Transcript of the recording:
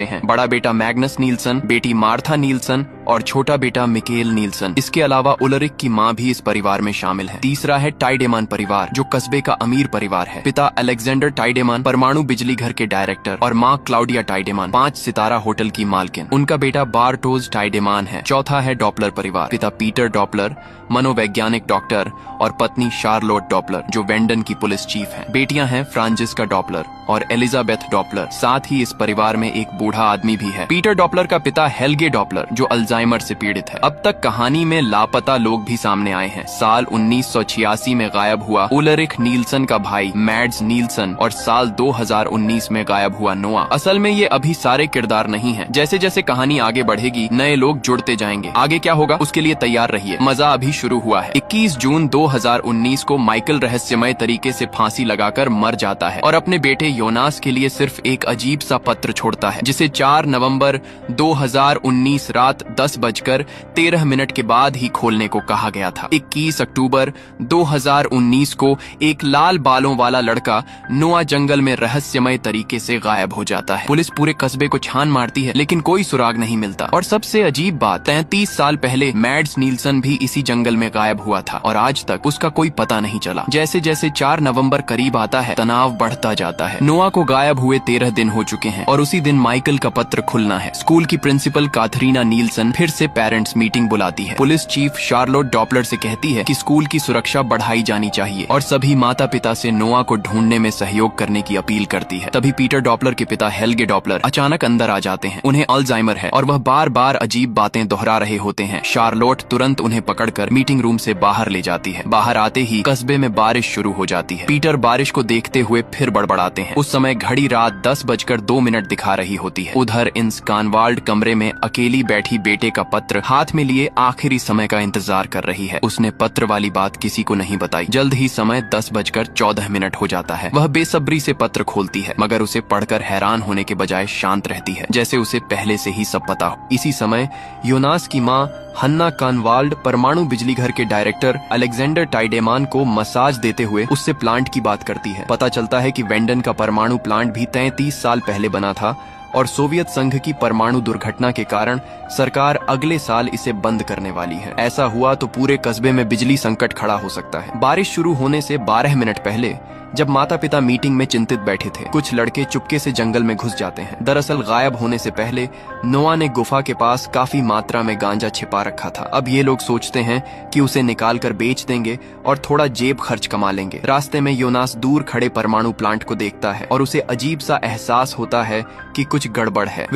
हैं। बड़ा बेटा मैग्नस नील्सन, बेटी मार्था नील्सन और छोटा बेटा मिकेल नील्सन। इसके अलावा उलरिक की माँ भी इस परिवार में शामिल है। तीसरा है टाइडेमान परिवार, जो कस्बे का अमीर परिवार है। पिता अलेक्जेंडर टाइडेमान परमाणु बिजली घर के डायरेक्टर और माँ क्लाउडिया टाइडेमान 5 सितारा होटल की मालकिन। उनका बेटा बार्टोज टाइडेमान है। चौथा है डॉपलर परिवार, पिता पीटर डॉपलर मनोवैज्ञानिक डॉक्टर और पत्नी शार्लोट डॉपलर जो वेंडन की पुलिस चीफ हैं। बेटियां हैं फ्रांजिस्का डॉपलर और एलिजाबेथ डॉपलर। साथ ही इस परिवार में एक बूढ़ा आदमी भी है। पीटर डॉपलर का पिता हेल्गे डॉपलर जो अल्जाइमर से पीड़ित है। अब तक कहानी में लापता लोग भी सामने आए हैं। साल 1986 में गायब हुआ उलरिक नील्सन का भाई मैड्स नील्सन और साल 2019 में गायब हुआ नोआ। असल में ये अभी सारे किरदार नहीं हैं। जैसे जैसे कहानी आगे बढ़ेगी नए लोग जुड़ते जाएंगे। आगे क्या होगा उसके लिए तैयार रहिए, मजा अभी शुरू हुआ है। 21 जून 2019 को माइकल रहस्यमय तरीके से फांसी लगाकर मर जाता है और अपने बेटे योनास के लिए सिर्फ एक अजीब सा पत्र छोड़ता है, जिसे 4 नवंबर 2019 रात 10:13 के बाद ही खोलने को कहा गया था। 21 अक्टूबर 2019 को एक लाल बालों वाला लड़का नोआ जंगल में रहस्यमय तरीके से गायब हो जाता है। पुलिस पूरे कस्बे को छान मारती है लेकिन कोई सुराग नहीं मिलता। और सबसे अजीब बात, 33 साल पहले मैड्स नील्सन भी इसी जंगल में गायब हुआ था और आज तक उसका कोई पता नहीं चला। जैसे जैसे 4 नवंबर करीब आता है तनाव बढ़ता जाता है। नोआ को गायब हुए 13 दिन हो चुके हैं और उसी दिन माइकल का पत्र खुलना है। स्कूल की प्रिंसिपल काथरीना नील्सन फिर से पेरेंट्स मीटिंग बुलाती है। पुलिस चीफ शार्लोट डॉपलर से कहती है कि स्कूल की सुरक्षा बढ़ाई जानी चाहिए और सभी माता पिता से नोआ को ढूंढने में सहयोग करने की अपील करती है। तभी पीटर डॉपलर के पिता हेल्गे डॉपलर अचानक अंदर आ जाते हैं। उन्हें अल्जाइमर है और वह बार बार अजीब बातें दोहरा रहे होते हैं। शार्लोट तुरंत उन्हें पकड़कर मीटिंग रूम से बाहर ले जाती है। बाहर आते ही कस्बे में बारिश शुरू हो जाती है। पीटर बारिश को देखते हुए फिर बड़बड़ाते हैं। उस समय घड़ी रात 10:02 दिखा रही होती है। उधर इन स्कानवाल्ड कमरे में अकेली बैठी बेटे का पत्र हाथ में लिए आखिरी समय का इंतजार कर रही है। उसने पत्र वाली बात किसी को नहीं बताई। जल्द ही समय 10:14 हो जाता है। वह बेसब्री से पत्र खोलती है मगर उसे पढ़कर हैरान होने के बजाय शांत रहती है, जैसे उसे पहले से ही सब पता हो। इसी समय योनास की माँ हन्ना कानवाल्ड परमाणु बिजली घर के डायरेक्टर अलेक्जेंडर टाइडेमान को मसाज देते हुए उससे प्लांट की बात करती है। पता चलता है कि वेंडन का परमाणु प्लांट भी 33 साल पहले बना था और सोवियत संघ की परमाणु दुर्घटना के कारण सरकार अगले साल इसे बंद करने वाली है। ऐसा हुआ तो पूरे कस्बे में बिजली संकट खड़ा हो सकता है। बारिश शुरू होने से 12 मिनट पहले जब माता पिता मीटिंग में चिंतित बैठे थे, कुछ लड़के चुपके से जंगल में घुस जाते हैं। दरअसल गायब होने से पहले नोआ ने गुफा के पास काफी मात्रा में गांजा छिपा रखा था। अब ये लोग सोचते हैं कि उसे निकाल कर बेच देंगे और थोड़ा जेब खर्च कमा लेंगे। रास्ते में योनास दूर खड़े परमाणु प्लांट को देखता है और उसे अजीब सा एहसास होता है कि कुछ गड़बड़ है।